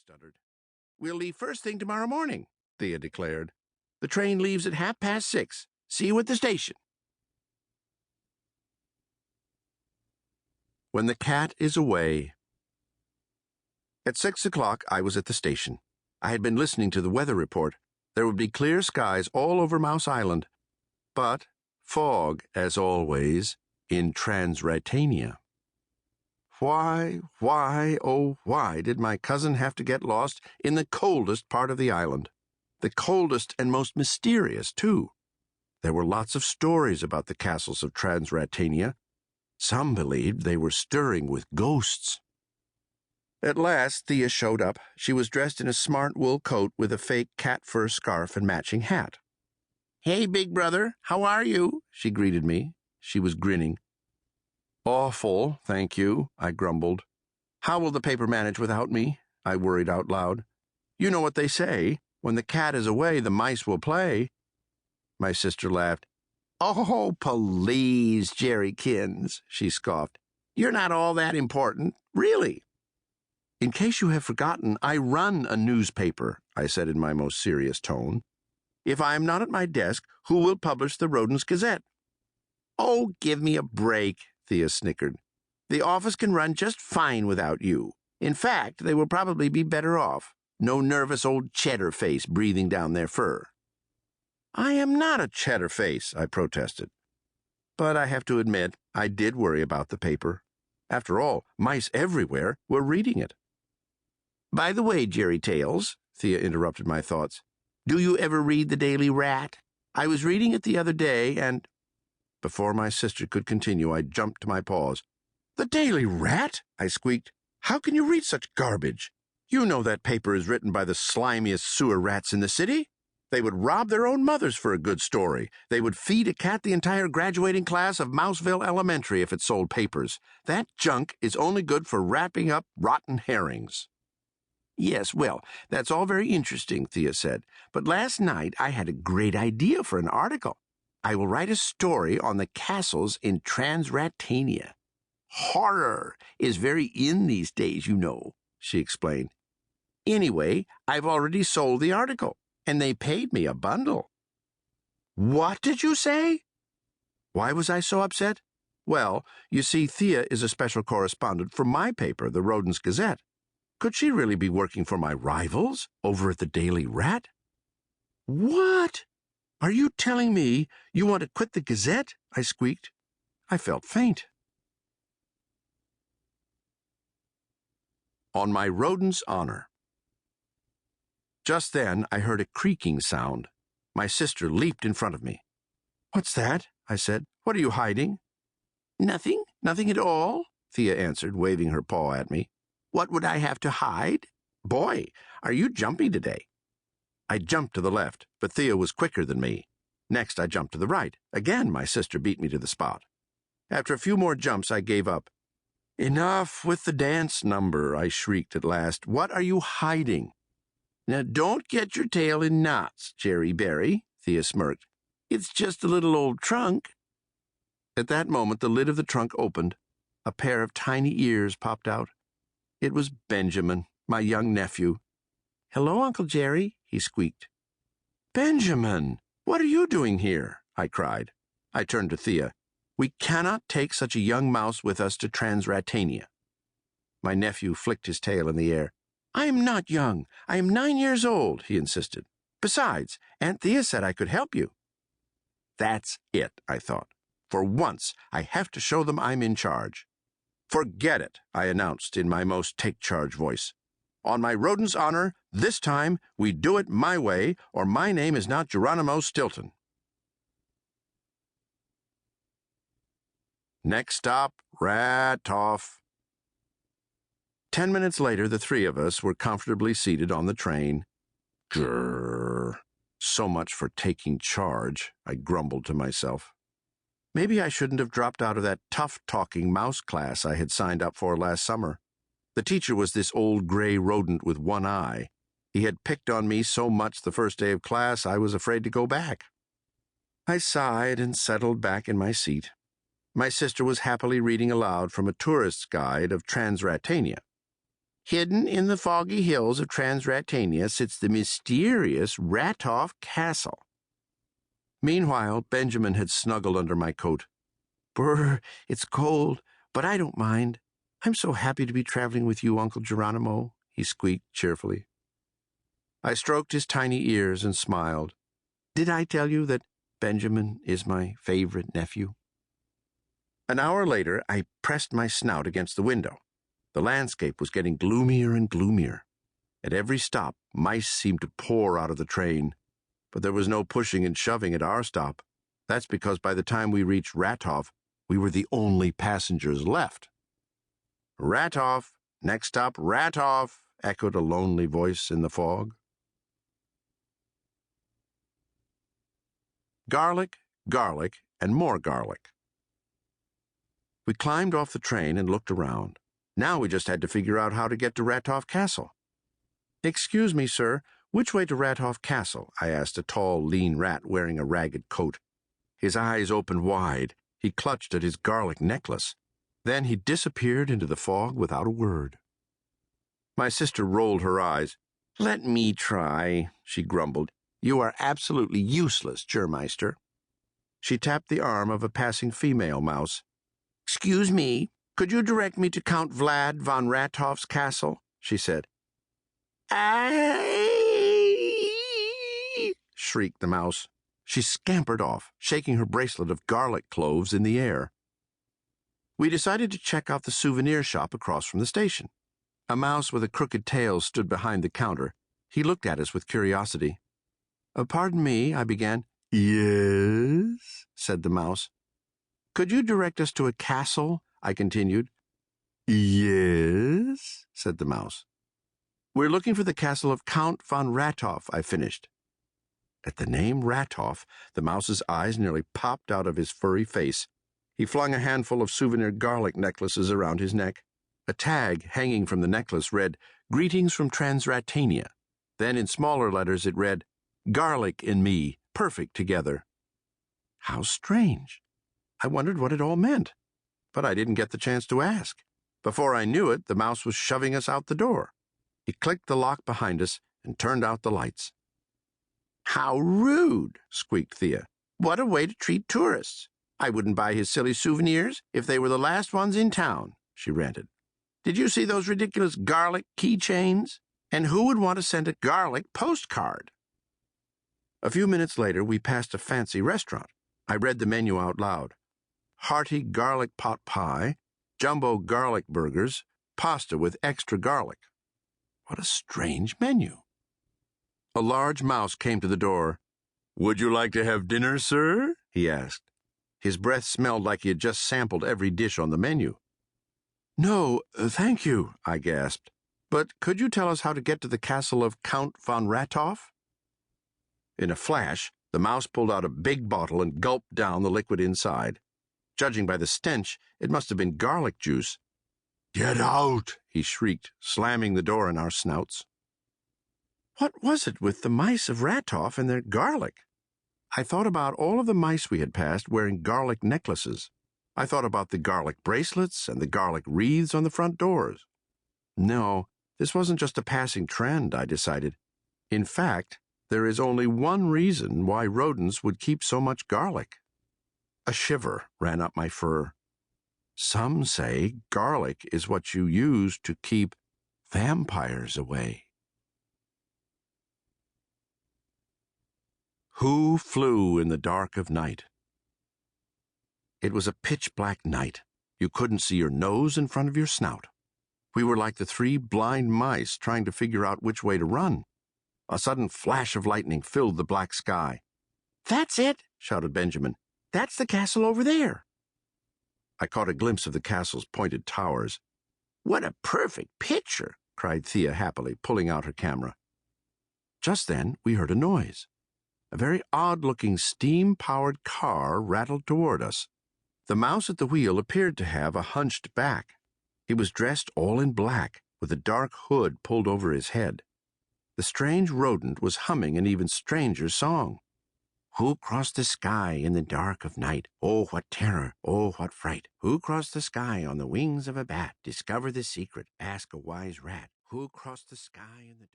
stuttered. "We'll leave first thing tomorrow morning," Thea declared. "The train leaves at 6:30. See you at the station." When the cat is away. At 6 o'clock, I was at the station. I had been listening to the weather report. There would be clear skies all over Mouse Island, but fog, as always, in Transratania. Why, oh why did my cousin have to get lost in the coldest part of the island? The coldest and most mysterious, too. There were lots of stories about the castles of Transratania. Some believed they were stirring with ghosts. At last, Thea showed up. She was dressed in a smart wool coat with a fake cat fur scarf and matching hat. "Hey, big brother, how are you?" she greeted me. She was grinning. "Awful, thank you," I grumbled. "How will the paper manage without me?" I worried out loud. "You know what they say. When the cat is away, the mice will play." My sister laughed. "Oh, please, Jerrykins," she scoffed. "You're not all that important, really." "In case you have forgotten, I run a newspaper," I said in my most serious tone. "If I am not at my desk, who will publish the Rodents Gazette?" "Oh, give me a break," Thea snickered. "The office can run just fine without you. In fact, they will probably be better off. No nervous old cheddar face breathing down their fur." "I am not a cheddar face," I protested. But I have to admit, I did worry about the paper. After all, mice everywhere were reading it. "By the way, Jerry Tales," Thea interrupted my thoughts, "do you ever read the Daily Rat? I was reading it the other day, and—" Before my sister could continue, I jumped to my paws. "The Daily Rat?" I squeaked. "How can you read such garbage? You know that paper is written by the slimiest sewer rats in the city. They would rob their own mothers for a good story. They would feed a cat the entire graduating class of Mouseville Elementary if it sold papers. That junk is only good for wrapping up rotten herrings." "Yes, well, that's all very interesting," Thea said. "But last night I had a great idea for an article. I will write a story on the castles in Transratania. Horror is very in these days, you know," she explained. "Anyway, I've already sold the article, and they paid me a bundle." "What did you say?" Why was I so upset? Well, you see, Thea is a special correspondent for my paper, the Rodents Gazette. Could she really be working for my rivals over at the Daily Rat? "What? Are you telling me you want to quit the Gazette?" I squeaked. I felt faint. On my rodent's honor. Just then, I heard a creaking sound. My sister leaped in front of me. "What's that?" I said. "What are you hiding?" "Nothing, nothing at all," Thea answered, waving her paw at me. "What would I have to hide? Boy, are you jumpy today." I jumped to the left, but Thea was quicker than me. Next, I jumped to the right. Again, my sister beat me to the spot. After a few more jumps, I gave up. "Enough with the dance number," I shrieked at last. "What are you hiding?" "Now, don't get your tail in knots, Jerry Berry," Thea smirked. "It's just a little old trunk." At that moment, the lid of the trunk opened. A pair of tiny ears popped out. It was Benjamin, my young nephew. "Hello, Uncle Jerry," he squeaked. "Benjamin, what are you doing here?" I cried. I turned to Thea. "We cannot take such a young mouse with us to Transratania." My nephew flicked his tail in the air. "I am not young. I am 9 years old," he insisted. "Besides, Aunt Thea said I could help you." That's it, I thought. For once, I have to show them I'm in charge. "Forget it," I announced in my most take-charge voice. "On my rodent's honor, this time we do it my way, or my name is not Geronimo Stilton." Next stop, Rat-off. 10 minutes later, the three of us were comfortably seated on the train. Grrr. So much for taking charge, I grumbled to myself. Maybe I shouldn't have dropped out of that tough-talking mouse class I had signed up for last summer. The teacher was this old gray rodent with one eye. He had picked on me so much the first day of class I was afraid to go back. I sighed and settled back in my seat. My sister was happily reading aloud from a tourist's guide of Transratania. Hidden in the foggy hills of Transratania sits the mysterious Rathoff Castle. Meanwhile, Benjamin had snuggled under my coat. Brr, it's cold, but I don't mind. I'm so happy to be traveling with you, Uncle Geronimo, he squeaked cheerfully. I stroked his tiny ears and smiled. Did I tell you that Benjamin is my favorite nephew? An hour later, I pressed my snout against the window. The landscape was getting gloomier and gloomier. At every stop, mice seemed to pour out of the train. But there was no pushing and shoving at our stop. That's because by the time we reached Rathoff, we were the only passengers left. Rathoff, next stop, Rathoff, echoed a lonely voice in the fog. Garlic, garlic, and more garlic. We climbed off the train and looked around. Now we just had to figure out how to get to Rathoff Castle. Excuse me, sir, which way to Rathoff Castle? I asked a tall, lean rat wearing a ragged coat. His eyes opened wide. He clutched at his garlic necklace. Then he disappeared into the fog without a word. My sister rolled her eyes. Let me try, she grumbled. You are absolutely useless, Germeister. She tapped the arm of a passing female mouse. Excuse me, could you direct me to Count Vlad von Rathoff's castle? She said. Aye! Shrieked the mouse. She scampered off, shaking her bracelet of garlic cloves in the air. We decided to check out the souvenir shop across from the station. A mouse with a crooked tail stood behind the counter. He looked at us with curiosity. Pardon me, I began. Yes, said the mouse. Could you direct us to a castle? I continued. Yes, said the mouse. We're looking for the castle of Count von Rathoff, I finished. At the name Rathoff, the mouse's eyes nearly popped out of his furry face. He flung a handful of souvenir garlic necklaces around his neck. A tag hanging from the necklace read, Greetings from Transratania. Then in smaller letters it read, Garlic in me, perfect together. How strange. I wondered what it all meant, but I didn't get the chance to ask. Before I knew it, the mouse was shoving us out the door. He clicked the lock behind us and turned out the lights. How rude, squeaked Thea. What a way to treat tourists. I wouldn't buy his silly souvenirs if they were the last ones in town, she ranted. Did you see those ridiculous garlic keychains? And who would want to send a garlic postcard? A few minutes later, we passed a fancy restaurant. I read the menu out loud. Hearty garlic pot pie, jumbo garlic burgers, pasta with extra garlic. What a strange menu. A large mouse came to the door. Would you like to have dinner, sir? He asked. His breath smelled like he had just sampled every dish on the menu. No, thank you, I gasped. But could you tell us how to get to the castle of Count von Rathoff? In a flash, the mouse pulled out a big bottle and gulped down the liquid inside. Judging by the stench, it must have been garlic juice. Get out, he shrieked, slamming the door in our snouts. What was it with the mice of Rathoff and their garlic? I thought about all of the mice we had passed wearing garlic necklaces. I thought about the garlic bracelets and the garlic wreaths on the front doors. No, this wasn't just a passing trend, I decided. In fact, there is only one reason why rodents would keep so much garlic. A shiver ran up my fur. Some say garlic is what you use to keep vampires away. Who flew in the dark of night? It was a pitch-black night. You couldn't see your nose in front of your snout. We were like the three blind mice trying to figure out which way to run. A sudden flash of lightning filled the black sky. That's it, shouted Benjamin. That's the castle over there. I caught a glimpse of the castle's pointed towers. What a perfect picture, cried Thea happily, pulling out her camera. Just then, we heard a noise. A very odd-looking steam-powered car rattled toward us. The mouse at the wheel appeared to have a hunched back. He was dressed all in black, with a dark hood pulled over his head. The strange rodent was humming an even stranger song. Who crossed the sky in the dark of night? Oh, what terror! Oh, what fright! Who crossed the sky on the wings of a bat? Discover the secret, ask a wise rat. Who crossed the sky in the